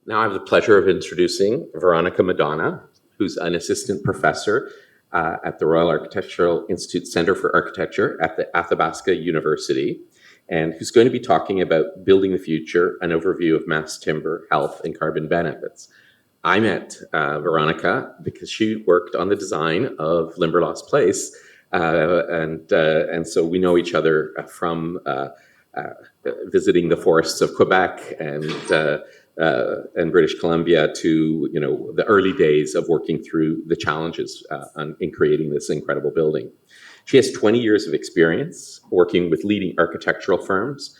Now I have the pleasure of introducing Veronica Madonna, who's an assistant professor at the Royal Architectural Institute Center for Architecture at the Athabasca University, and who's going to be talking about building the future, an overview of mass timber, health, and carbon benefits. I met Veronica because she worked on the design of Limberlost Place, and so we know each other from visiting the forests of Quebec and British Columbia to the early days of working through the challenges in creating this incredible building. She has 20 years of experience working with leading architectural firms.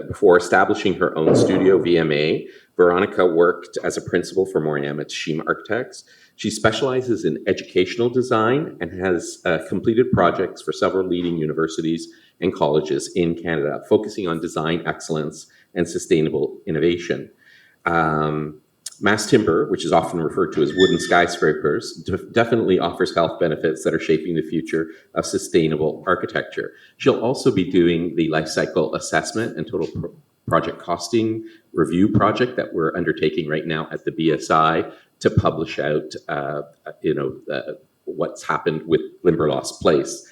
Before establishing her own studio, VMA, Veronica worked as a principal for Moriam at Shima Architects. She specializes in educational design and has completed projects for several leading universities and colleges in Canada, focusing on design excellence and sustainable innovation. Mass timber, which is often referred to as wooden skyscrapers, definitely offers health benefits that are shaping the future of sustainable architecture. She'll also be doing the life cycle assessment and total project costing review project that we're undertaking right now at the BSI to publish out, what's happened with Limberlost Place.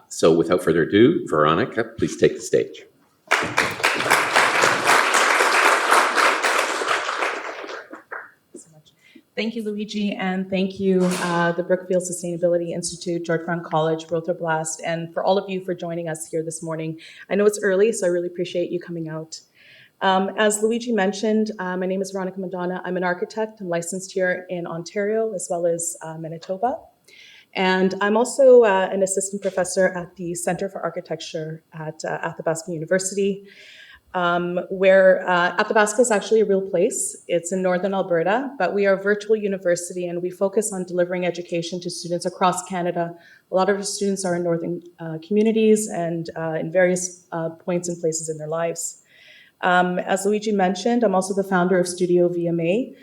So without further ado, Veronica, please take the stage. Thank you, Luigi, and thank you, the Brookfield Sustainability Institute, George Brown College, Rother Blast, and for all of you for joining us here this morning. I know it's early, so I really appreciate you coming out. As Luigi mentioned, my name is Veronica Madonna. I'm an architect. I'm licensed here in Ontario as well as Manitoba. And I'm also an assistant professor at the Center for Architecture at Athabasca University. Where Athabasca is actually a real place. It's in northern Alberta, but we are a virtual university and we focus on delivering education to students across Canada. A lot of our students are in northern communities and in various points and places in their lives. As Luigi mentioned, I'm also the founder of Studio VMA,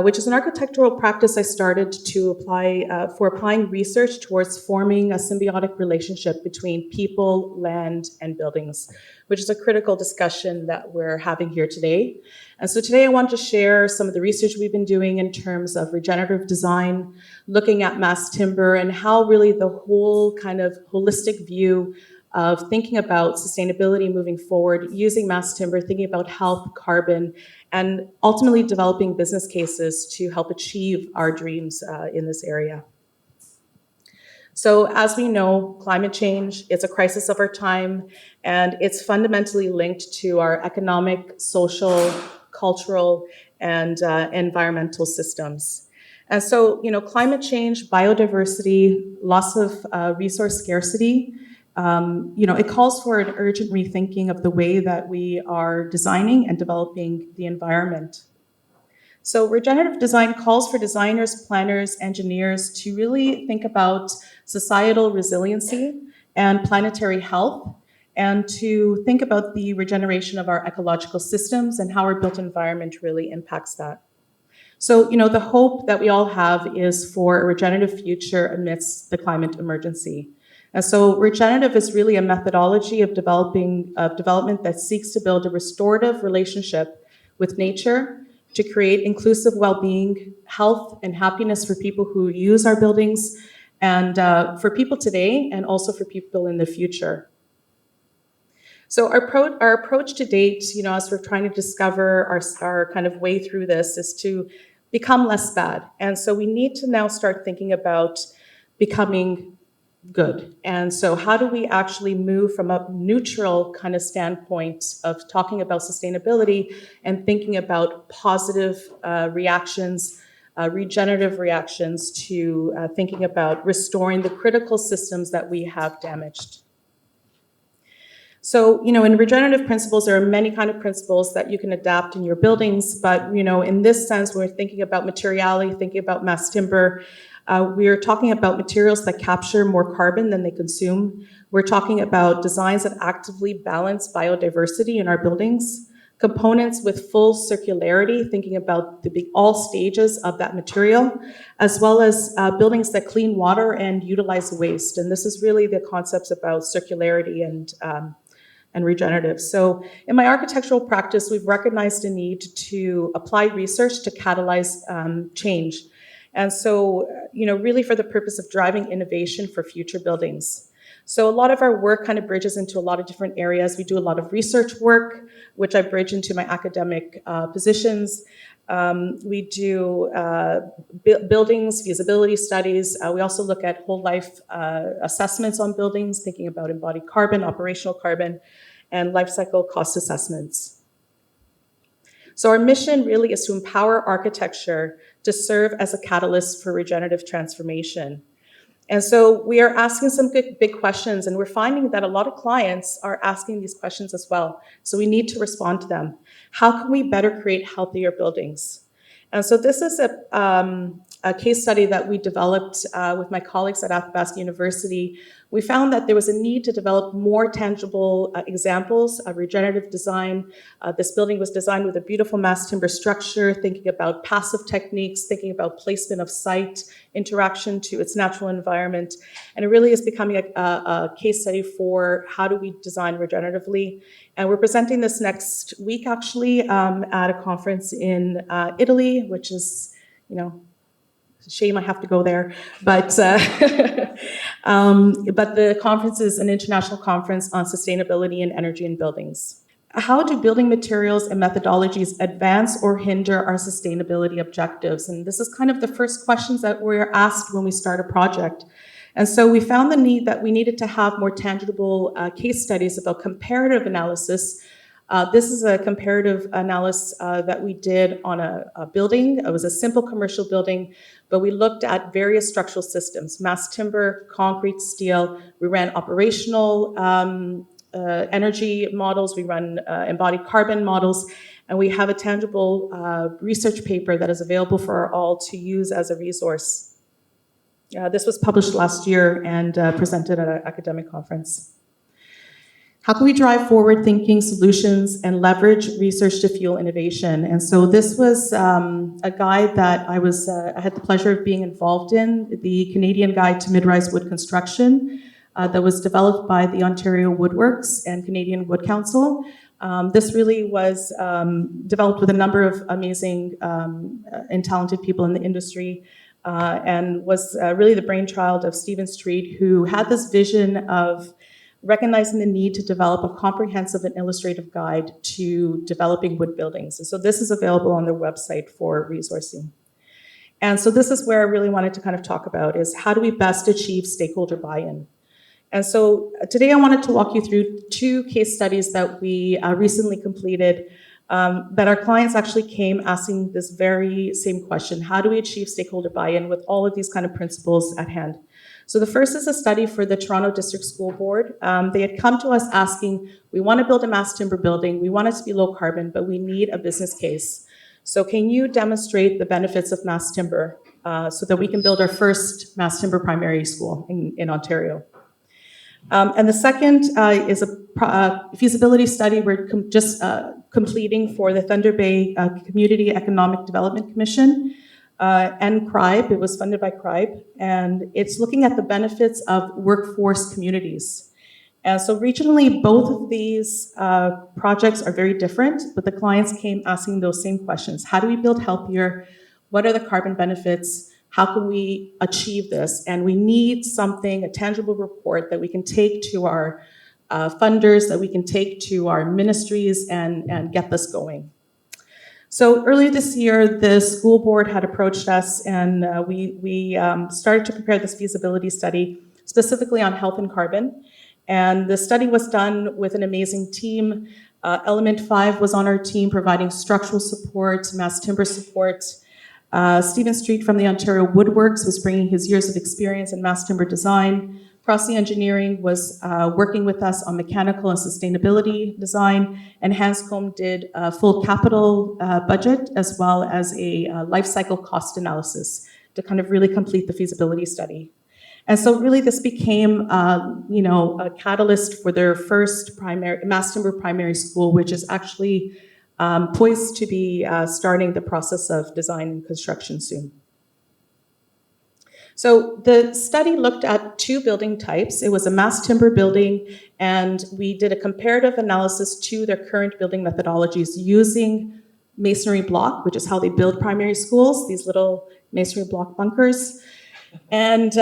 which is an architectural practice I started to applying research towards forming a symbiotic relationship between people, land, and buildings, which is a critical discussion that we're having here today. And so today I want to share some of the research we've been doing in terms of regenerative design, looking at mass timber, and how really the whole kind of holistic view of thinking about sustainability moving forward, using mass timber, thinking about health, carbon, and ultimately developing business cases to help achieve our dreams in this area. So as we know, climate change is a crisis of our time, and it's fundamentally linked to our economic, social, cultural, and environmental systems. And so, climate change, biodiversity, loss of resource scarcity, it calls for an urgent rethinking of the way that we are designing and developing the environment. So regenerative design calls for designers, planners, engineers to really think about societal resiliency and planetary health, and to think about the regeneration of our ecological systems and how our built environment really impacts that. So, the hope that we all have is for a regenerative future amidst the climate emergency. And so regenerative is really a methodology of development that seeks to build a restorative relationship with nature to create inclusive well-being, health, and happiness for people who use our buildings, and for people today, and also for people in the future. So our approach to date, as we're trying to discover our kind of way through this, is to become less bad. And so we need to now start thinking about becoming good. And so how do we actually move from a neutral kind of standpoint of talking about sustainability and thinking about positive reactions, regenerative reactions, to thinking about restoring the critical systems that we have damaged? So, in regenerative principles, there are many kind of principles that you can adapt in your buildings, but, in this sense, when we're thinking about materiality, thinking about mass timber, we're talking about materials that capture more carbon than they consume. We're talking about designs that actively balance biodiversity in our buildings, components with full circularity, thinking about all stages of that material, as well as buildings that clean water and utilize waste. And this is really the concepts about circularity and and regenerative. So in my architectural practice, we've recognized a need to apply research to catalyze change. And so, really for the purpose of driving innovation for future buildings. So a lot of our work kind of bridges into a lot of different areas. We do a lot of research work, which I bridge into my academic positions. We do buildings, feasibility studies. We also look at whole life assessments on buildings, thinking about embodied carbon, operational carbon, and life cycle cost assessments. So our mission really is to empower architecture to serve as a catalyst for regenerative transformation. And so we are asking some big questions, and we're finding that a lot of clients are asking these questions as well. So we need to respond to them. How can we better create healthier buildings? And so this is a case study that we developed with my colleagues at Athabasca University. We found that there was a need to develop more tangible examples of regenerative design. This building was designed with a beautiful mass timber structure, thinking about passive techniques, thinking about placement of site, interaction to its natural environment. And it really is becoming a case study for how do we design regeneratively. And we're presenting this next week, actually, at a conference in Italy, which is, shame I have to go there, but but the conference is an international conference on sustainability and energy in buildings. How do building materials and methodologies advance or hinder our sustainability objectives? And this is kind of the first questions that we're asked when we start a project. And so we found the need that we needed to have more tangible case studies about comparative analysis. This is a comparative analysis that we did on a building. It was a simple commercial building, but we looked at various structural systems, mass timber, concrete, steel. We ran operational energy models, we run embodied carbon models, and we have a tangible research paper that is available for all to use as a resource. This was published last year and presented at an academic conference. How can we drive forward-thinking solutions and leverage research to fuel innovation? And so this was a guide that I had the pleasure of being involved in, the Canadian Guide to Mid-Rise Wood Construction that was developed by the Ontario Woodworks and Canadian Wood Council. This really was developed with a number of amazing and talented people in the industry and was really the brainchild of Stephen Street, who had this vision of recognizing the need to develop a comprehensive and illustrative guide to developing wood buildings. And so this is available on their website for resourcing. And so this is where I really wanted to kind of talk about is how do we best achieve stakeholder buy-in? And so today I wanted to walk you through two case studies that we recently completed that our clients actually came asking this very same question. How do we achieve stakeholder buy-in with all of these kind of principles at hand? So the first is a study for the Toronto District School Board. They had come to us asking, we want to build a mass timber building, we want it to be low carbon, but we need a business case. So can you demonstrate the benefits of mass timber so that we can build our first mass timber primary school in Ontario? And the second is a feasibility study we're just completing for the Thunder Bay Community Economic Development Commission and CRIBE. It was funded by CRIBE, and it's looking at the benefits of workforce communities. And so regionally, both of these projects are very different, but the clients came asking those same questions. How do we build healthier? What are the carbon benefits? How can we achieve this? And we need something, a tangible report that we can take to our funders, that we can take to our ministries and get this going. So earlier this year, the school board had approached us and we started to prepare this feasibility study specifically on health and carbon. And the study was done with an amazing team. Element 5 was on our team providing structural support, mass timber support. Stephen Street from the Ontario Woodworks was bringing his years of experience in mass timber design. Crossing Engineering was working with us on mechanical and sustainability design, and Hanscom did a full capital budget as well as a life cycle cost analysis to kind of really complete the feasibility study. And so really this became a catalyst for their first mass timber primary school, which is actually poised to be starting the process of design and construction soon. So the study looked at two building types. It was a mass timber building, and we did a comparative analysis to their current building methodologies using masonry block, which is how they build primary schools, these little masonry block bunkers, and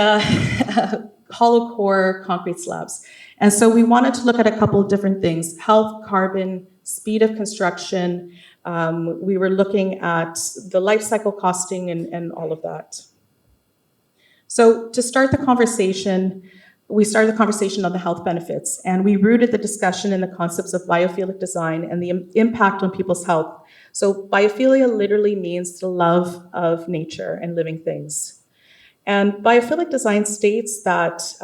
hollow core concrete slabs. And so we wanted to look at a couple of different things: health, carbon, speed of construction. We were looking at the life cycle costing and all of that. So to start the conversation, we started the conversation on the health benefits, and we rooted the discussion in the concepts of biophilic design and the impact on people's health. So biophilia literally means the love of nature and living things. And biophilic design states that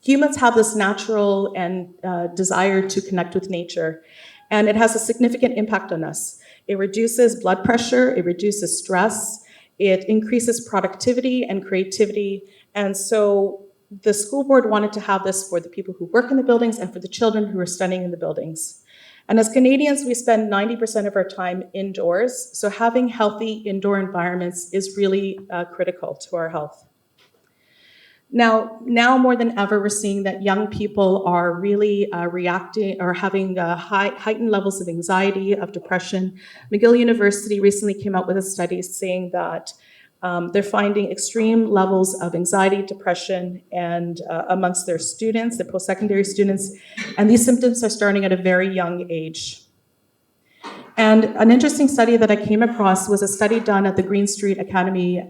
humans have this natural and desire to connect with nature, and it has a significant impact on us. It reduces blood pressure, it reduces stress, it increases productivity and creativity. And so the school board wanted to have this for the people who work in the buildings and for the children who are studying in the buildings. And as Canadians, we spend 90% of our time indoors. So having healthy indoor environments is really critical to our health. Now more than ever, we're seeing that young people are really reacting or having heightened levels of anxiety, of depression. McGill University recently came out with a study saying that they're finding extreme levels of anxiety, depression, and amongst their students, their post-secondary students, and these symptoms are starting at a very young age. And an interesting study that I came across was a study done at the Green Street Academy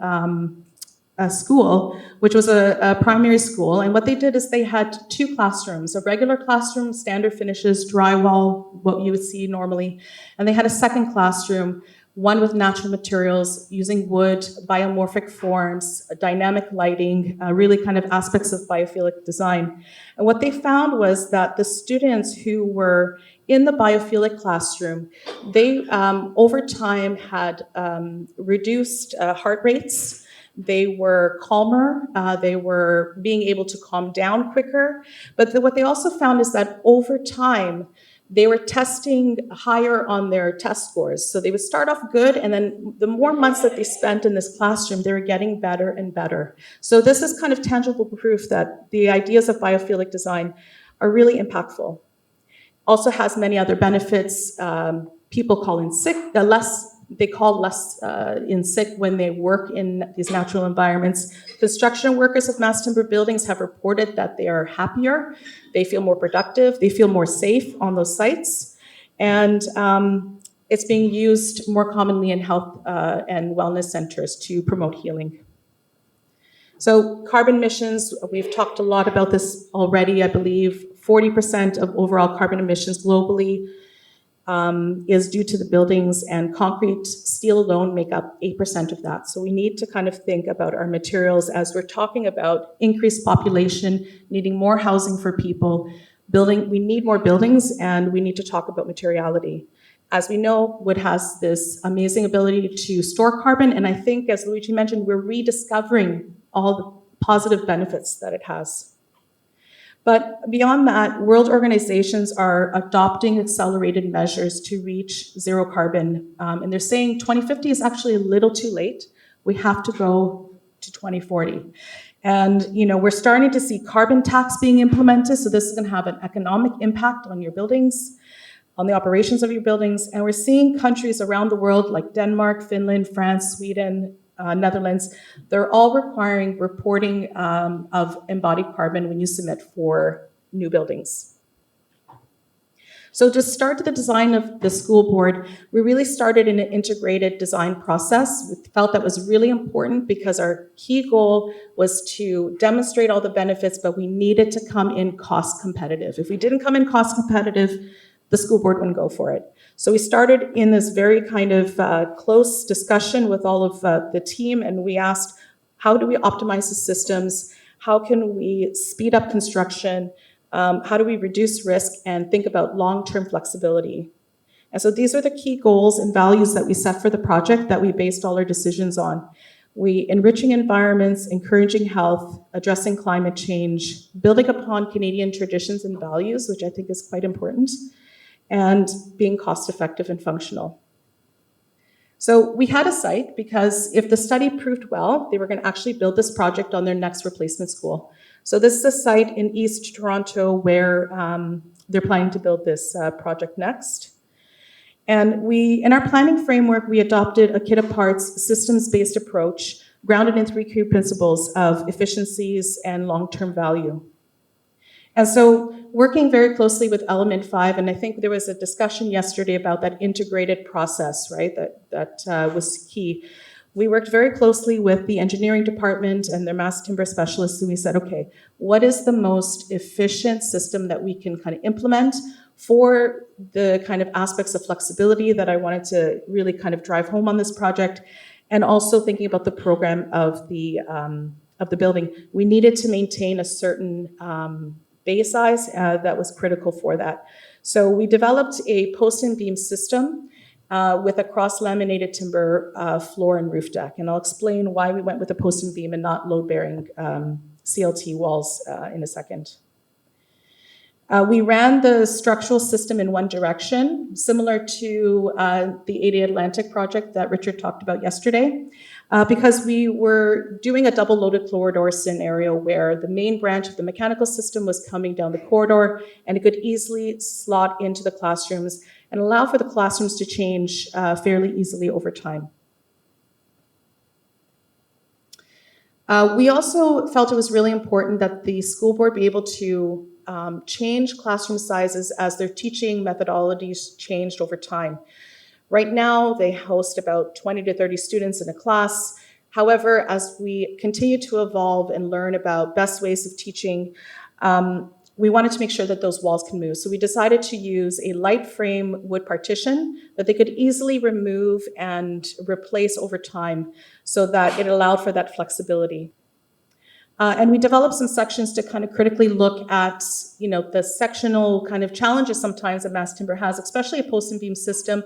school, which was a primary school. And what they did is they had two classrooms: a regular classroom, standard finishes, drywall, what you would see normally. And they had a second classroom, one with natural materials, using wood, biomorphic forms, dynamic lighting, really kind of aspects of biophilic design. And what they found was that the students who were in the biophilic classroom, they over time had reduced heart rates. They were calmer, they were being able to calm down quicker. But what they also found is that over time, they were testing higher on their test scores. So they would start off good, and then the more months that they spent in this classroom, they were getting better and better. So this is kind of tangible proof that the ideas of biophilic design are really impactful. Also has many other benefits. People call in sick, they call less in sick when they work in these natural environments. Construction workers of mass timber buildings have reported that they are happier, they feel more productive, they feel more safe on those sites, and it's being used more commonly in health and wellness centers to promote healing. So carbon emissions, we've talked a lot about this already. I believe 40% of overall carbon emissions globally is due to the buildings, and concrete, steel alone make up 8% of that. So we need to kind of think about our materials as we're talking about increased population, needing more housing for people, we need more buildings, and we need to talk about materiality. As we know, wood has this amazing ability to store carbon, and I think, as Luigi mentioned, we're rediscovering all the positive benefits that it has. But beyond that, world organizations are adopting accelerated measures to reach zero carbon. And they're saying 2050 is actually a little too late. We have to go to 2040. And we're starting to see carbon tax being implemented. So this is going to have an economic impact on your buildings, on the operations of your buildings. And we're seeing countries around the world like Denmark, Finland, France, Sweden, Netherlands, they're all requiring reporting of embodied carbon when you submit for new buildings. So to start the design of the school board, we really started in an integrated design process. We felt that was really important because our key goal was to demonstrate all the benefits, but we needed to come in cost competitive. If we didn't come in cost competitive, the school board wouldn't go for it. So we started in this very kind of close discussion with all of the team, and we asked, how do we optimize the systems? How can we speed up construction? How do we reduce risk and think about long-term flexibility? And so these are the key goals and values that we set for the project that we based all our decisions on. Enriching environments, encouraging health, addressing climate change, building upon Canadian traditions and values, which I think is quite important, and being cost-effective and functional. So we had a site because if the study proved well, they were going to actually build this project on their next replacement school. So this is a site in East Toronto where they're planning to build this project next. And in our planning framework, we adopted a kit of parts systems-based approach grounded in 3 key principles of efficiencies and long-term value. And so working very closely with Element 5, and I think there was a discussion yesterday about that integrated process, right, that was key. We worked very closely with the engineering department and their mass timber specialists, and we said, okay, what is the most efficient system that we can kind of implement for the kind of aspects of flexibility that I wanted to really kind of drive home on this project, and also thinking about the program of the building. We needed to maintain a certain bay size that was critical for that. So we developed a post and beam system with a cross-laminated timber floor and roof deck. And I'll explain why we went with a post and beam and not load-bearing CLT walls in a second. We ran the structural system in one direction, similar to the 80 Atlantic project that Richard talked about yesterday, because we were doing a double-loaded corridor scenario where the main branch of the mechanical system was coming down the corridor, and it could easily slot into the classrooms and allow for the classrooms to change fairly easily over time. We also felt it was really important that the school board be able to change classroom sizes as their teaching methodologies changed over time. Right now, they host about 20 to 30 students in a class. However, as we continue to evolve and learn about best ways of teaching, we wanted to make sure that those walls can move. So we decided to use a light frame wood partition that they could easily remove and replace over time so that it allowed for that flexibility. And we developed some sections to kind of critically look at, the sectional kind of challenges sometimes that mass timber has, especially a post and beam system.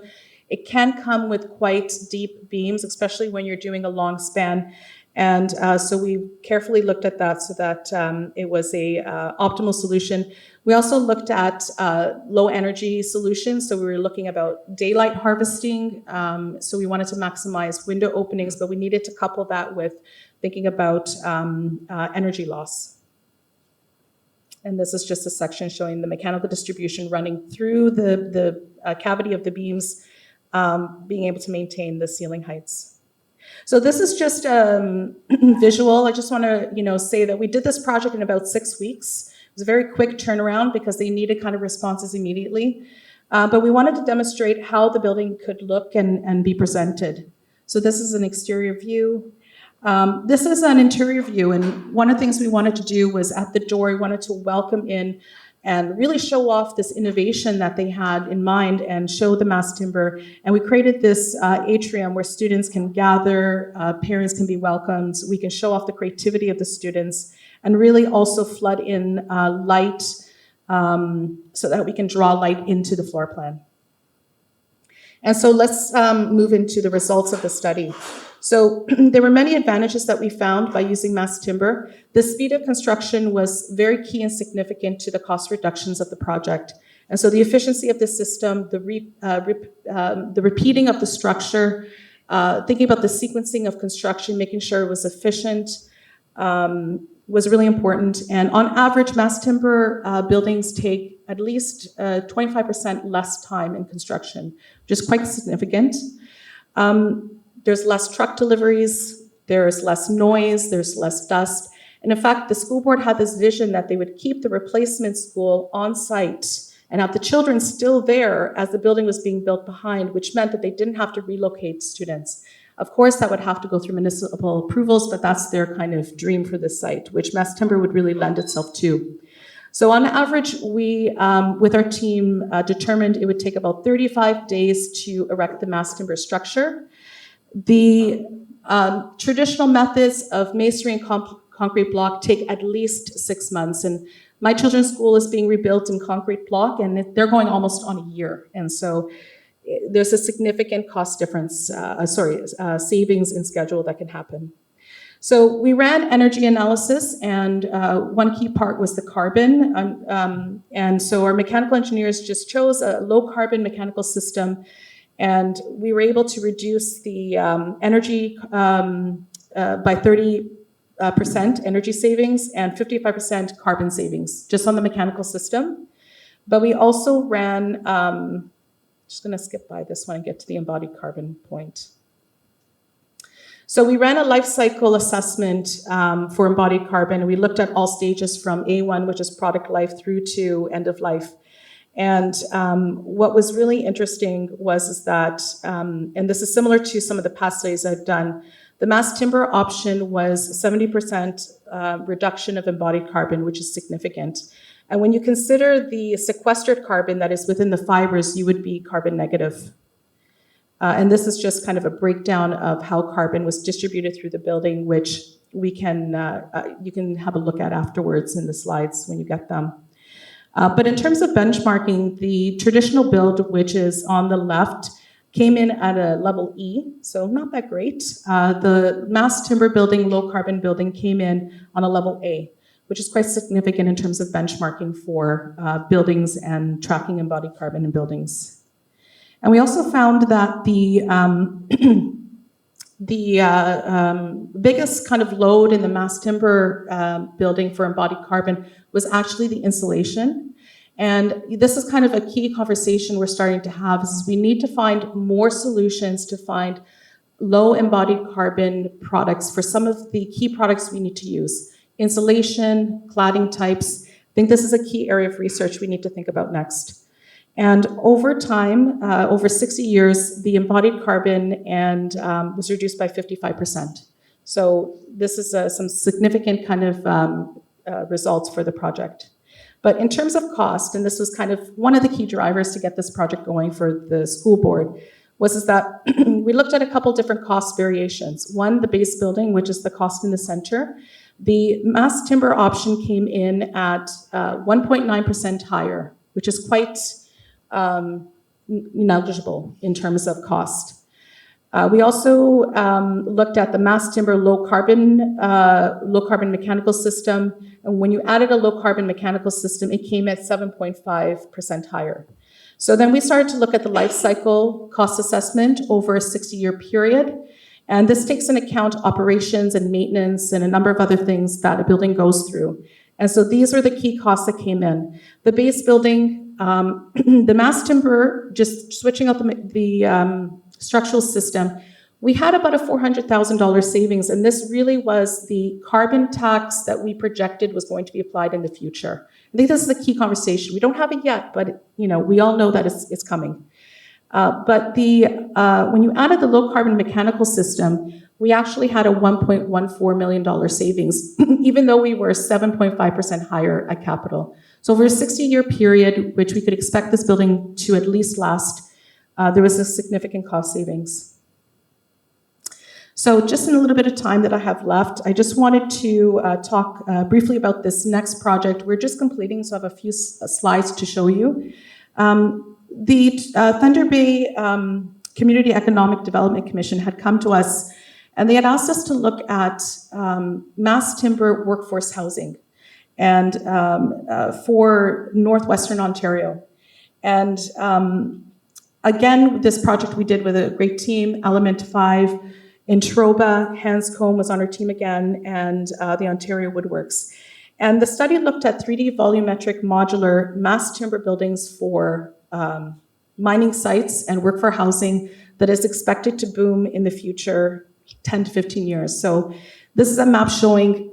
It can come with quite deep beams, especially when you're doing a long span. And so we carefully looked at that so that it was a optimal solution. We also looked at low energy solutions. So we were looking about daylight harvesting. So we wanted to maximize window openings, but we needed to couple that with thinking about energy loss. And this is just a section showing the mechanical distribution running through the cavity of the beams, being able to maintain the ceiling heights. So this is just visual. I just want to say that we did this project in about 6 weeks. It was a very quick turnaround because they needed kind of responses immediately. But we wanted to demonstrate how the building could look and be presented. So this is an exterior view. This is an interior view, and one of the things we wanted to do was at the door, we wanted to welcome in and really show off this innovation that they had in mind and show the mass timber. And we created this atrium where students can gather, parents can be welcomed, we can show off the creativity of the students, and really also flood in light so that we can draw light into the floor plan. And so let's move into the results of the study. So there were many advantages that we found by using mass timber. The speed of construction was very key and significant to the cost reductions of the project. And so the efficiency of the system, the repeating of the structure, thinking about the sequencing of construction, making sure it was efficient, was really important. And on average, mass timber buildings take at least 25% less time in construction, which is quite significant. There's less truck deliveries, there's less noise, there's less dust. And in fact, the school board had this vision that they would keep the replacement school on site and have the children still there as the building was being built behind, which meant that they didn't have to relocate students. Of course, that would have to go through municipal approvals, but that's their kind of dream for this site, which mass timber would really lend itself to. So on average, we, with our team, determined it would take about 35 days to erect the mass timber structure. The traditional methods of masonry and concrete block take at least 6 months. And my children's school is being rebuilt in concrete block, and they're going almost on a year. And so there's a significant cost difference, savings in schedule that can happen. So we ran energy analysis, and one key part was the carbon. And so our mechanical engineers just chose a low carbon mechanical system. And we were able to reduce the energy by 30% energy savings and 55% carbon savings just on the mechanical system. But we also ran, just going to skip by this one and get to the embodied carbon point. So we ran a life cycle assessment for embodied carbon. We looked at all stages from A1, which is product life, through to end of life. And what was really interesting was that, and this is similar to some of the past studies I've done, the mass timber option was 70% reduction of embodied carbon, which is significant. And when you consider the sequestered carbon that is within the fibers, you would be carbon negative. And this is just kind of a breakdown of how carbon was distributed through the building, which we can you can have a look at afterwards in the slides when you get them. But in terms of benchmarking, the traditional build, which is on the left, came in at a level E, so not that great. The mass timber building, low carbon building came in on a level A, which is quite significant in terms of benchmarking for buildings and tracking embodied carbon in buildings. And we also found that the biggest kind of load in the mass timber building for embodied carbon was actually the insulation. And this is kind of a key conversation we're starting to have, is we need to find more solutions to find low embodied carbon products for some of the key products we need to use. Insulation, cladding types. I think this is a key area of research we need to think about next. And over time, over 60 years, the embodied carbon was reduced by 55%. So this is some significant kind of results for the project. But in terms of cost, and this was kind of one of the key drivers to get this project going for the school board, was that we looked at a couple different cost variations. One, the base building, which is the cost in the center. The mass timber option came in at 1.9% higher, which is quite negligible in terms of cost. We also looked at the mass timber low carbon mechanical system, and when you added a low carbon mechanical system, it came at 7.5% higher. So then we started to look at the life cycle cost assessment over a 60-year period, and this takes into account operations and maintenance and a number of other things that a building goes through. And so these are the key costs that came in. The base building, the mass timber, just switching out the structural system, we had about a $400,000 savings, and this really was the carbon tax that we projected was going to be applied in the future. I think this is a key conversation. We don't have it yet, but we all know that it's coming. But when you added the low carbon mechanical system, we actually had a $1.14 million savings, even though we were 7.5% higher at capital. So over a 60-year period, which we could expect this building to at least last, there was a significant cost savings. So just in a little bit of time that I have left, I just wanted to talk briefly about this next project. We're just completing, so I have a few slides to show you. The Thunder Bay Community Economic Development Commission had come to us, and they had asked us to look at mass timber workforce housing and for Northwestern Ontario. And again, this project we did with a great team, Element 5, Introba, Hanscombe was on our team again, and the Ontario Woodworks. And the study looked at 3D volumetric modular mass timber buildings for mining sites and work for housing that is expected to boom in the future 10 to 15 years. So this is a map showing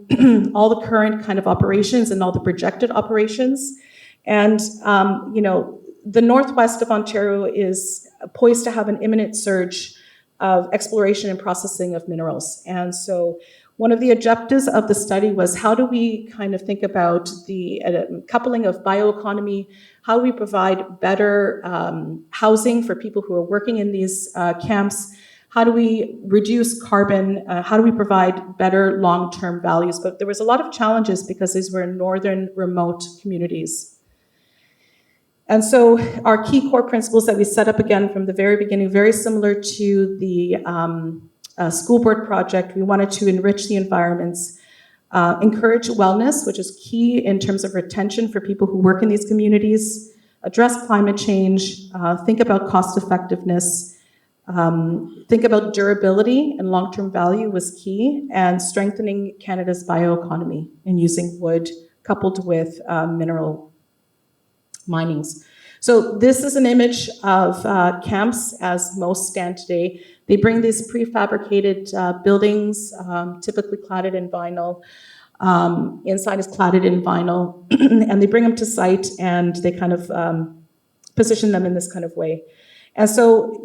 all the current kind of operations and all the projected operations. And the northwest of Ontario is poised to have an imminent surge of exploration and processing of minerals. And so one of the objectives of the study was, how do we kind of think about the coupling of bioeconomy? How do we provide better housing for people who are working in these camps? How do we reduce carbon? How do we provide better long-term values? But there was a lot of challenges because these were northern remote communities. And so our key core principles that we set up again from the very beginning, very similar to the school board project, we wanted to enrich the environments, encourage wellness, which is key in terms of retention for people who work in these communities, address climate change, think about cost effectiveness, Think about durability and long-term value was key, and strengthening Canada's bioeconomy and using wood coupled with mineral minings. So this is an image of camps as most stand today. They bring these prefabricated buildings, typically cladded in vinyl. Inside is cladded in vinyl, and they bring them to site and they kind of position them in this kind of way. And so,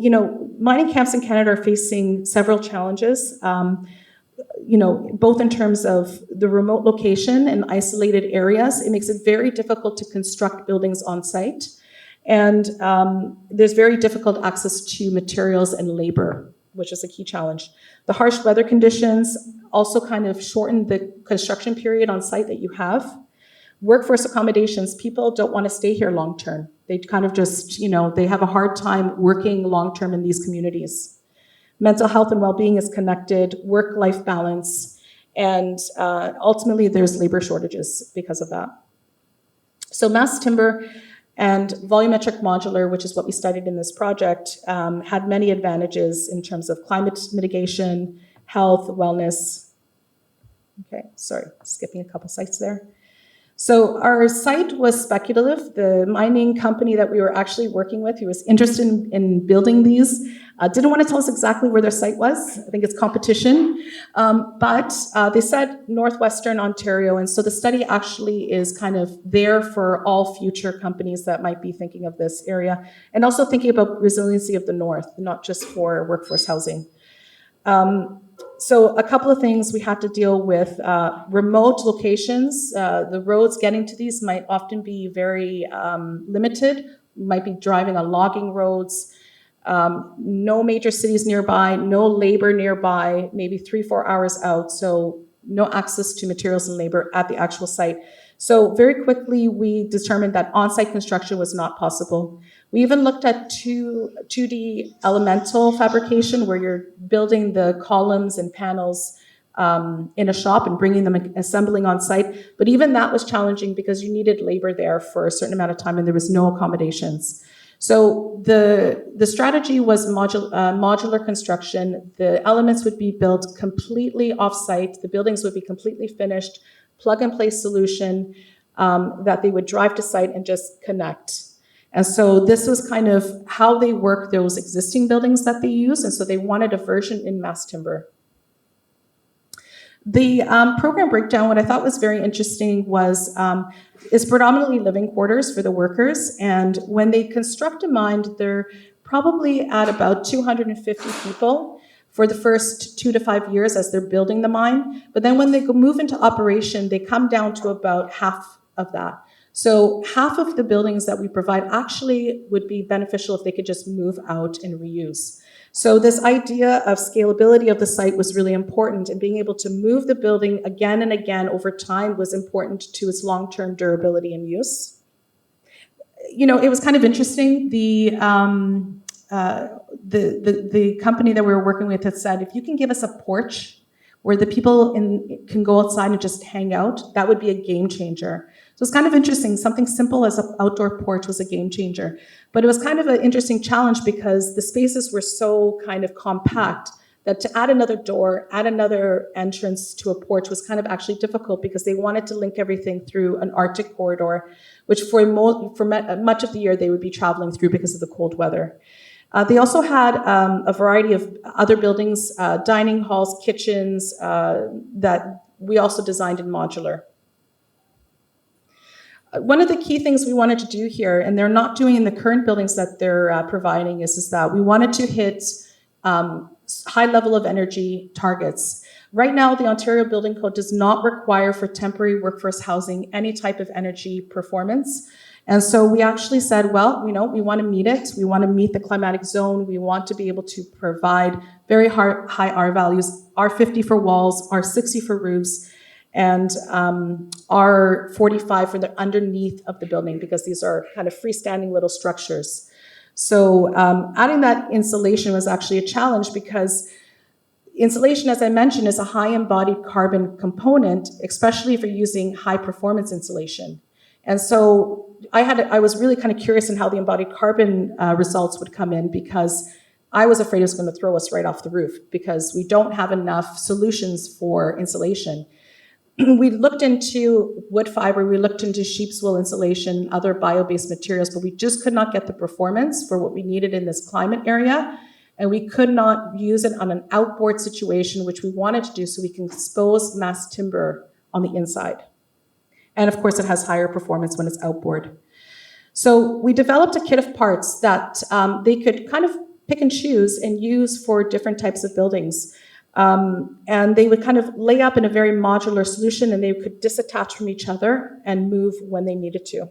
mining camps in Canada are facing several challenges, both in terms of the remote location and isolated areas. It makes it very difficult to construct buildings on site. And there's very difficult access to materials and labor, which is a key challenge. The harsh weather conditions also kind of shorten the construction period on site that you have. Workforce accommodations, people don't want to stay here long term. They kind of just, they have a hard time working long term in these communities. Mental health and well-being is connected, work-life balance, and ultimately there's labor shortages because of that. So mass timber and volumetric modular, which is what we studied in this project, had many advantages in terms of climate mitigation, health, wellness. Okay, sorry, skipping a couple sites there. So our site was speculative. The mining company that we were actually working with, who was interested in building these, didn't want to tell us exactly where their site was. I think it's competition. But they said northwestern Ontario, and so the study actually is kind of there for all future companies that might be thinking of this area, and also thinking about resiliency of the north, not just for workforce housing. So a couple of things we had to deal with. Remote locations, the roads getting to these might often be very limited. You might be driving on logging roads, no major cities nearby, no labor nearby, maybe 3-4 hours out, so no access to materials and labor at the actual site. So very quickly, we determined that on-site construction was not possible. We even looked at 2D elemental fabrication, where you're building the columns and panels in a shop and bringing them, assembling on site. But even that was challenging because you needed labor there for a certain amount of time and there was no accommodations. So the strategy was modular construction. The elements would be built completely off-site. The buildings would be completely finished, plug-and-play solution that they would drive to site and just connect. And so this was kind of how they work those existing buildings that they use, and so they wanted a version in mass timber. The program breakdown, what I thought was very interesting was is predominantly living quarters for the workers, and when they construct a mine, they're probably at about 250 people for the first 2 to 5 years as they're building the mine. But then when they move into operation, they come down to about half of that. So half of the buildings that we provide actually would be beneficial if they could just move out and reuse. So this idea of scalability of the site was really important, and being able to move the building again and again over time was important to its long-term durability and use. It was kind of interesting. The company that we were working with had said, if you can give us a porch where the people can go outside and just hang out, that would be a game changer. So it's kind of interesting. Something simple as an outdoor porch was a game changer. But it was kind of an interesting challenge because the spaces were so kind of compact that to add another door, add another entrance to a porch was kind of actually difficult because they wanted to link everything through an Arctic corridor, which for much of the year they would be traveling through because of the cold weather. They also had a variety of other buildings, dining halls, kitchens, that we also designed in modular. One of the key things we wanted to do here, and they're not doing in the current buildings that they're providing, is that we wanted to hit high level of energy targets. Right now, the Ontario Building Code does not require for temporary workforce housing any type of energy performance. And so we actually said, well, we want to meet it. We want to meet the climatic zone. We want to be able to provide very high R values, R50 for walls, R60 for roofs, and R45 for the underneath of the building, because these are kind of freestanding little structures. So adding that insulation was actually a challenge because insulation, as I mentioned, is a high embodied carbon component, especially if you're using high performance insulation. And so I was really kind of curious in how the embodied carbon results would come in, because I was afraid it was going to throw us right off the roof because we don't have enough solutions for insulation. We looked into wood fiber, we looked into sheep's wool insulation, other bio-based materials, but we just could not get the performance for what we needed in this climate area. And we could not use it on an outboard situation, which we wanted to do so we can expose mass timber on the inside. And of course, it has higher performance when it's outboard. So we developed a kit of parts that they could kind of pick and choose and use for different types of buildings. And they would kind of lay up in a very modular solution, and they could disattach from each other and move when they needed to.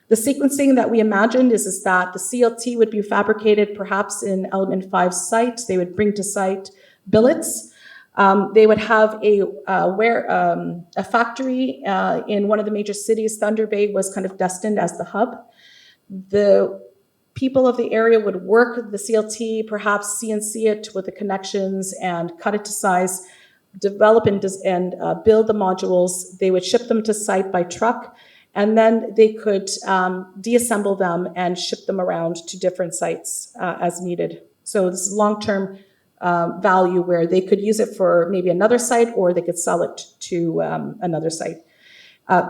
The sequencing that we imagined is that the CLT would be fabricated perhaps in Element 5 site. They would bring to site billets. They would have a factory in one of the major cities. Thunder Bay was kind of destined as the hub. The people of the area would work the CLT, perhaps CNC it with the connections and cut it to size, develop and build the modules. They would ship them to site by truck, and then they could deassemble them and ship them around to different sites as needed. So this is long-term value where they could use it for maybe another site, or they could sell it to another site.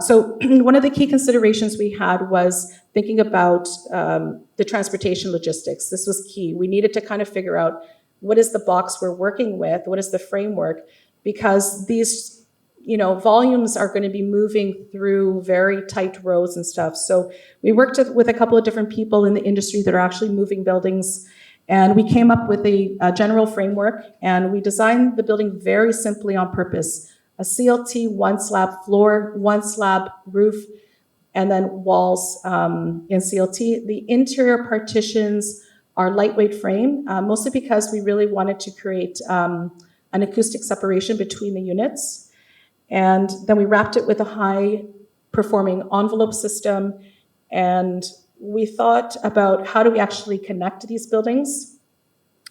So one of the key considerations we had was thinking about the transportation logistics. This was key. We needed to kind of figure out what is the box we're working with, what is the framework, because these volumes are going to be moving through very tight roads and stuff. So we worked with a couple of different people in the industry that are actually moving buildings, and we came up with a general framework, and we designed the building very simply on purpose. A CLT, one slab floor, one slab roof, and then walls in CLT. The interior partitions are lightweight frame, mostly because we really wanted to create an acoustic separation between the units. And then we wrapped it with a high-performing envelope system, and we thought about how do we actually connect these buildings.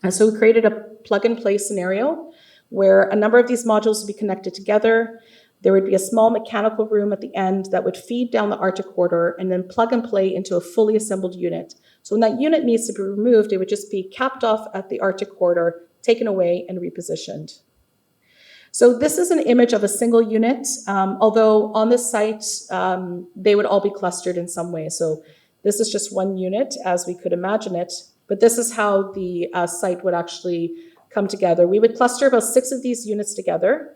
And so we created a plug-and-play scenario where a number of these modules would be connected together. There would be a small mechanical room at the end that would feed down the Arctic corridor and then plug and play into a fully assembled unit. So when that unit needs to be removed, it would just be capped off at the Arctic corridor, taken away, and repositioned. So this is an image of a single unit, although on the site, they would all be clustered in some way. So this is just one unit as we could imagine it, but this is how the site would actually come together. We would cluster about 6 of these units together,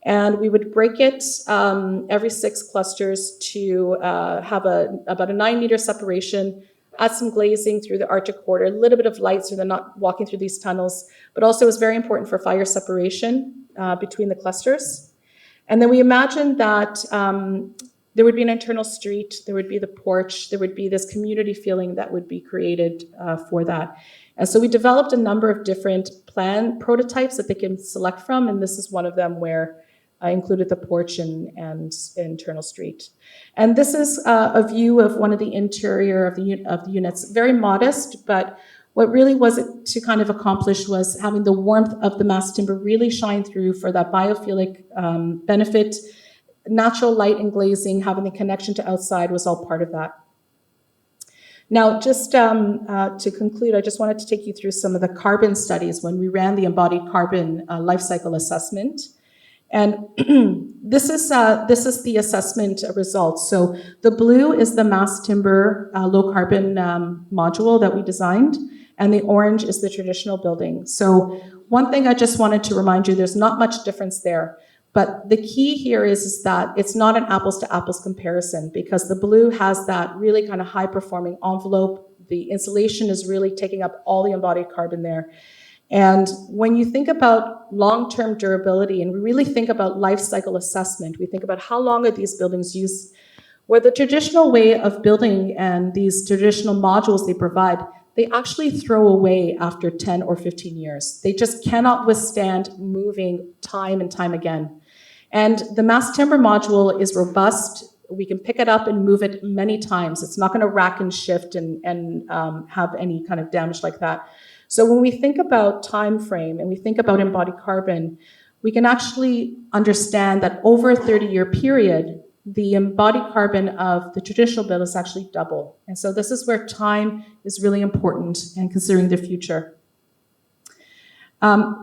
and we would break it every 6 clusters to have about a 9-meter separation, add some glazing through the Arctic corridor, a little bit of light so they're not walking through these tunnels, but also it was very important for fire separation between the clusters. And then we imagined that there would be an internal street, there would be the porch, there would be this community feeling that would be created for that. And so we developed a number of different plan prototypes that they can select from, and this is one of them where I included the porch and internal street. And this is a view of one of the interior of the units, very modest, but what really was it to kind of accomplish was having the warmth of the mass timber really shine through for that biophilic benefit. Natural light and glazing, having the connection to outside was all part of that. Now, just to conclude, I just wanted to take you through some of the carbon studies when we ran the embodied carbon life cycle assessment. And this is the assessment results. So the blue is the mass timber low carbon module that we designed, and the orange is the traditional building. So one thing I just wanted to remind you, there's not much difference there. But the key here is that it's not an apples to apples comparison, because the blue has that really kind of high performing envelope. The insulation is really taking up all the embodied carbon there. And when you think about long-term durability, and we really think about life cycle assessment, we think about how long are these buildings used, where the traditional way of building and these traditional modules they provide, they actually throw away after 10 or 15 years. They just cannot withstand moving time and time again. And the mass timber module is robust. We can pick it up and move it many times. It's not going to rack and shift and have any kind of damage like that. So when we think about time frame and we think about embodied carbon, we can actually understand that over a 30-year period, the embodied carbon of the traditional build is actually double. And so this is where time is really important and considering the future.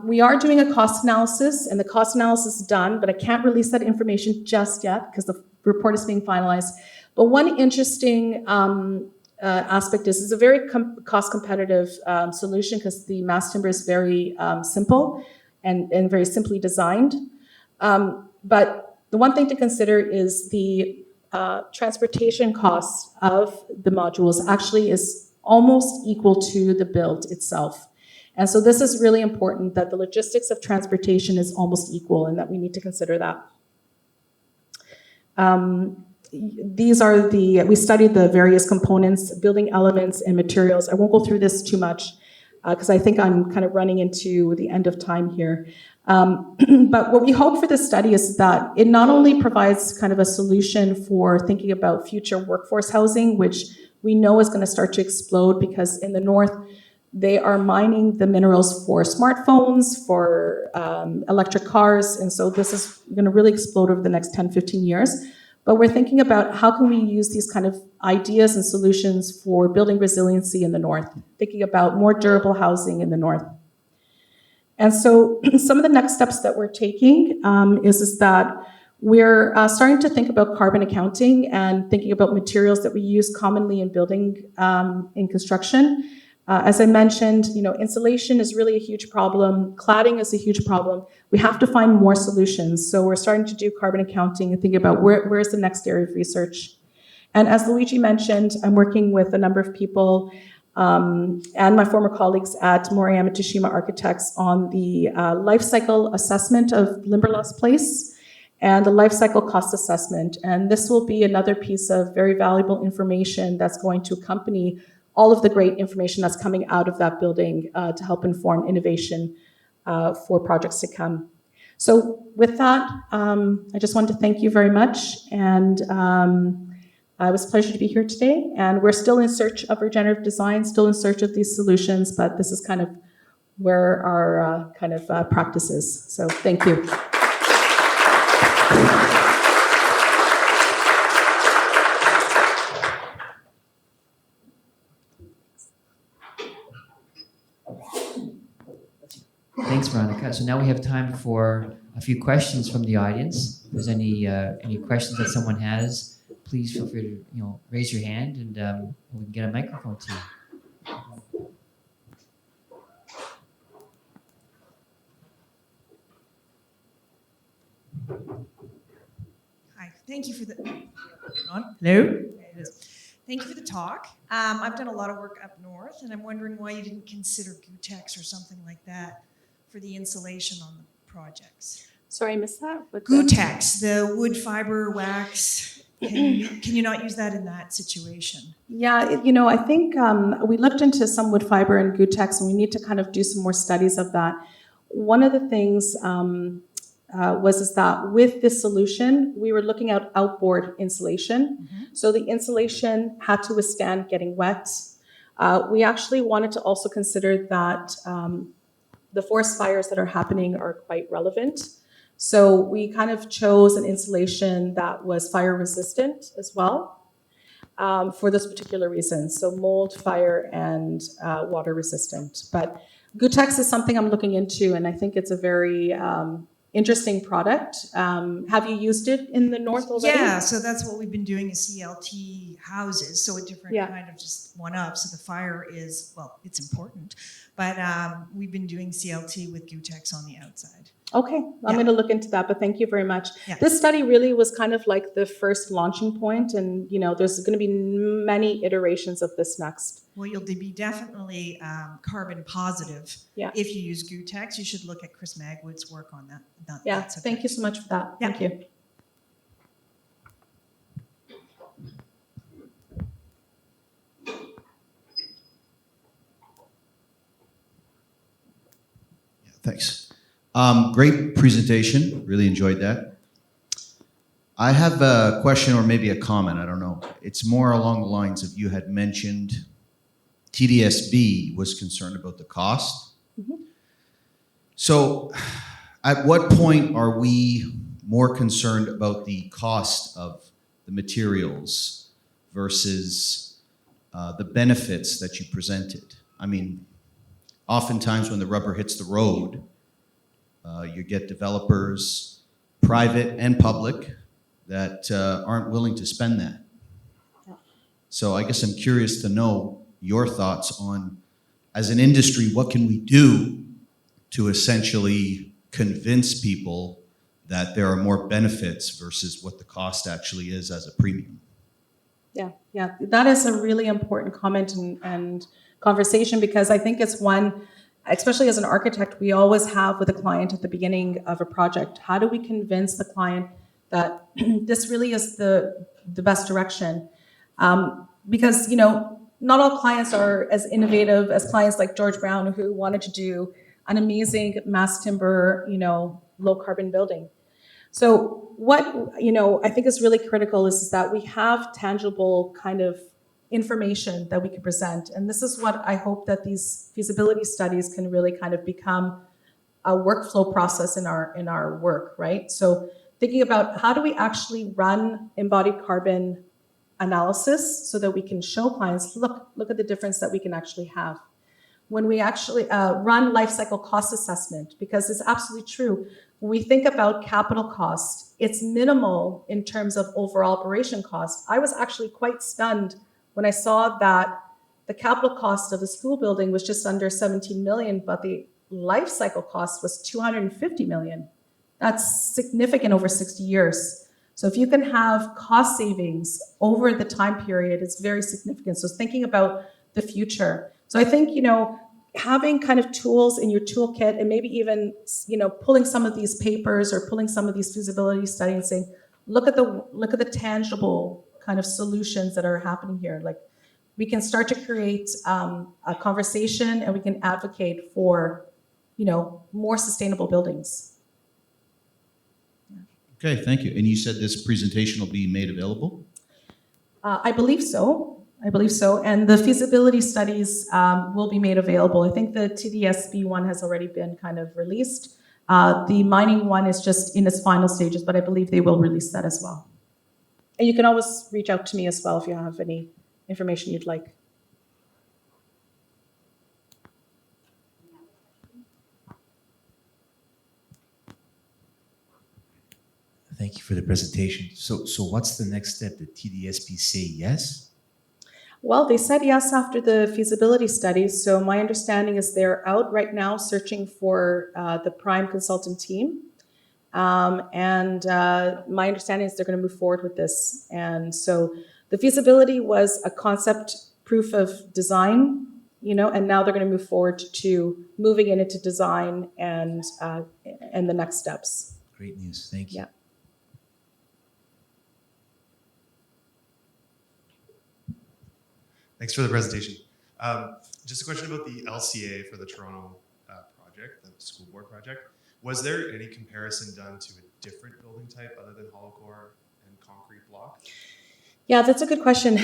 We are doing a cost analysis, and the cost analysis is done, but I can't release that information just yet because the report is being finalized. But one interesting aspect is it's a very cost competitive solution because the mass timber is very simple and very simply designed. But the one thing to consider is the transportation cost of the modules actually is almost equal to the build itself. And so this is really important that the logistics of transportation is almost equal and that we need to consider that. These are we studied the various components, building elements and materials. I won't go through this too much because I think I'm kind of running into the end of time here. But what we hope for this study is that it not only provides kind of a solution for thinking about future workforce housing, which we know is going to start to explode because in the north, they are mining the minerals for smartphones, for electric cars, and so this is going to really explode over the next 10, 15 years. But we're thinking about how can we use these kind of ideas and solutions for building resiliency in the north, thinking about more durable housing in the north. And so some of the next steps that we're taking is that we're starting to think about carbon accounting and thinking about materials that we use commonly in building, in construction. As I mentioned, insulation is really a huge problem. Cladding is a huge problem. We have to find more solutions. So we're starting to do carbon accounting and think about where's the next area of research. And as Luigi mentioned, I'm working with a number of people and my former colleagues at Moriyama Tashima Architects on the life cycle assessment of Limberlost Place and the life cycle cost assessment. And this will be another piece of very valuable information that's going to accompany all of the great information that's coming out of that building to help inform innovation for projects to come. So with that, I just wanted to thank you very much. And it was a pleasure to be here today. And we're still in search of regenerative design, still in search of these solutions, but this is kind of where our practice is. So thank you. Thanks, Veronica. So now we have time for a few questions from the audience. If there's any questions that someone has, please feel free to raise your hand and we can get a microphone to you. Hi, thank you for the. Hello. Thank you for the talk. I've done a lot of work up north, and I'm wondering why you didn't consider Gutex or something like that for the insulation on the projects. Sorry, I missed that. Gutex, the wood fiber wax. Can you not use that in that situation? Yeah, I think we looked into some wood fiber and Gutex, and we need to kind of do some more studies of that. One of the things was that with this solution, we were looking at outboard insulation. Mm-hmm. So the insulation had to withstand getting wet. We actually wanted to also consider that the forest fires that are happening are quite relevant. So we kind of chose an insulation that was fire resistant as well for this particular reason. So mold, fire, and water resistant. But Gutex is something I'm looking into, and I think it's a very interesting product. Have you used it in the north already? Yeah, so that's what we've been doing is CLT houses, so a different kind of just one up. So the fire is, well, it's important, but we've been doing CLT with Gutex on the outside. Okay, I'm going to look into that, but thank you very much. Yeah. This study really was kind of like the first launching point, and there's going to be many iterations of this next. Well, you'll be definitely carbon positive. Yeah. If you use Gutex, you should look at Chris Magwood's work on that. Yeah, thank you so much for that. Yeah. Thank you. Yeah, thanks. Great presentation. Really enjoyed that. I have a question or maybe a comment. I don't know. It's more along the lines of you had mentioned TDSB was concerned about the cost. Mm-hmm. So at what point are we more concerned about the cost of the materials versus the benefits that you presented? I mean, oftentimes when the rubber hits the road, you get developers, private and public, that aren't willing to spend that. So I guess I'm curious to know your thoughts on, as an industry, what can we do to essentially convince people that there are more benefits versus what the cost actually is as a premium? Yeah, that is a really important comment and conversation, because I think it's one, especially as an architect, we always have with a client at the beginning of a project. How do we convince the client that this really is the best direction? Because, you know, not all clients are as innovative as clients like George Brown, who wanted to do an amazing mass timber, you know, low carbon building. So what, you know, I think is really critical is that we have tangible kind of information that we can present. And this is what I hope that these feasibility studies can really kind of become a workflow process in our work, right? So thinking about how do we actually run embodied carbon analysis so that we can show clients, look at the difference that we can actually have. When we actually run life cycle cost assessment, because it's absolutely true. When we think about capital cost, it's minimal in terms of overall operation cost. I was actually quite stunned when I saw that the capital cost of the school building was just under 17 million, but the life cycle cost was 250 million. That's significant over 60 years. So if you can have cost savings over the time period, it's very significant. So thinking about the future. So I think, you know, having kind of tools in your toolkit, and maybe even, you know, pulling some of these papers or pulling some of these feasibility studies and saying, look at the tangible kind of solutions that are happening here. Like, we can start to create a conversation, and we can advocate for, you know, more sustainable buildings. Okay, thank you. And you said this presentation will be made available? I believe so. And the feasibility studies will be made available. I think the TDSB one has already been kind of released. The mining one is just in its final stages, but I believe they will release that as well. And you can always reach out to me as well if you have any information you'd like. Thank you for the presentation. So what's the next step? Did TDSB say yes? Well, they said yes after the feasibility studies. So my understanding is they're out right now searching for the prime consultant team. And my understanding is they're going to move forward with this. And so the feasibility was a concept proof of design, you know, and now they're going to move forward to moving it into design and the next steps. Great news. Thank you. Yeah. Thanks for the presentation. Just a question about the LCA for the Toronto project, the school board project. Was there any comparison done to a different building type other than hollow core and concrete block? Yeah, that's a good question.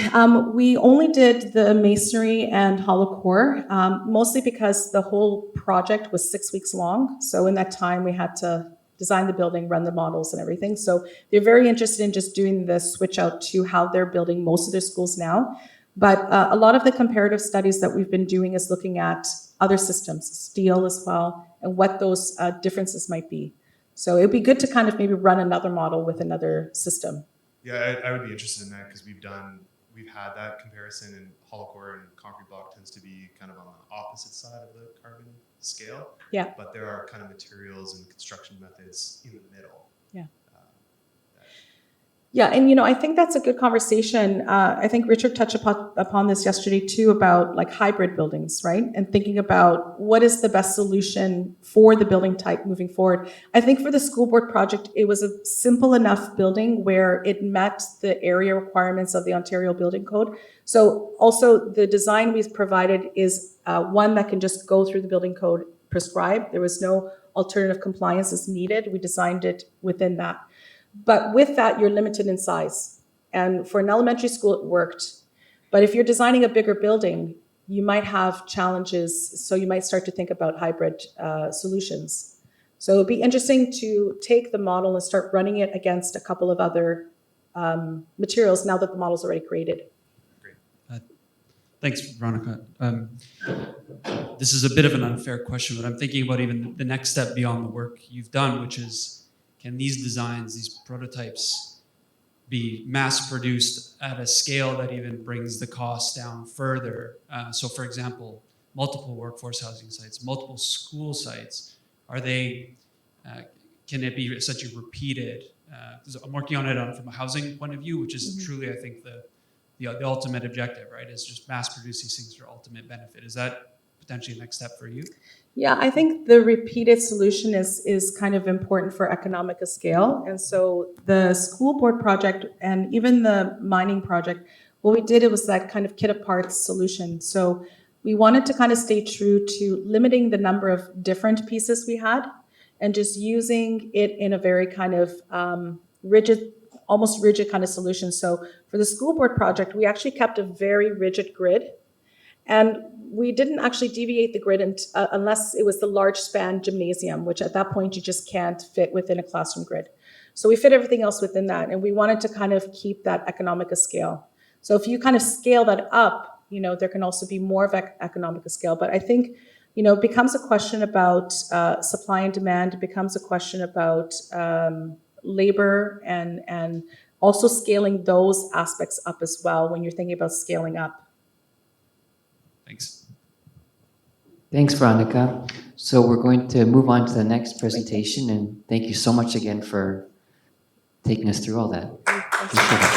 We only did the masonry and hollow core, mostly because the whole project was 6 weeks long. So in that time, we had to design the building, run the models and everything. So they're very interested in just doing the switch out to how they're building most of their schools now. But a lot of the comparative studies that we've been doing is looking at other systems, steel as well, and what those differences might be. So it would be good to kind of maybe run another model with another system. Yeah, I would be interested in that because we've had that comparison, and hollow core and concrete block tends to be kind of on the opposite side of the carbon scale. Yeah. But there are kind of materials and construction methods in the middle. Yeah. Yeah, and you know, I think that's a good conversation. I think Richard touched upon this yesterday too, about like hybrid buildings, right? And thinking about what is the best solution for the building type moving forward. I think for the school board project, it was a simple enough building where it met the area requirements of the Ontario Building Code. So also the design we've provided is one that can just go through the building code prescribed. There was no alternative compliances needed. We designed it within that. But with that, you're limited in size. And for an elementary school, it worked. But if you're designing a bigger building, you might have challenges. So you might start to think about hybrid solutions. So it'd be interesting to take the model and start running it against a couple of other materials now that the model's already created. Great. Thanks, Veronica. this is a bit of an unfair question, but I'm thinking about even the next step beyond the work you've done, which is, can these designs, these prototypes, be mass produced at a scale that even brings the cost down further? So for example, multiple workforce housing sites, multiple school sites, are they, can it be essentially repeated? Because I'm working on it from a housing point of view, which is truly, I think, the ultimate objective, right? Is just mass produce these things for ultimate benefit. Is that potentially a next step for you? Yeah, I think the repeated solution is kind of important for economic scale. And so the school board project and even the mining project, what we did, it was that kind of kit of parts solution. So we wanted to kind of stay true to limiting the number of different pieces we had and just using it in a very kind of rigid, almost rigid kind of solution. So for the school board project, we actually kept a very rigid grid. And we didn't actually deviate the grid unless it was the large span gymnasium, which at that point you just can't fit within a classroom grid. So we fit everything else within that. And we wanted to kind of keep that economic scale. So if you kind of scale that up, there can also be more of economic scale. But I think, it becomes a question about supply and demand. It becomes a question about labor and also scaling those aspects up as well when you're thinking about scaling up. Thanks. Thanks, Veronica. So we're going to move on to the next presentation, and thank you so much again for taking us through all that. Appreciate it.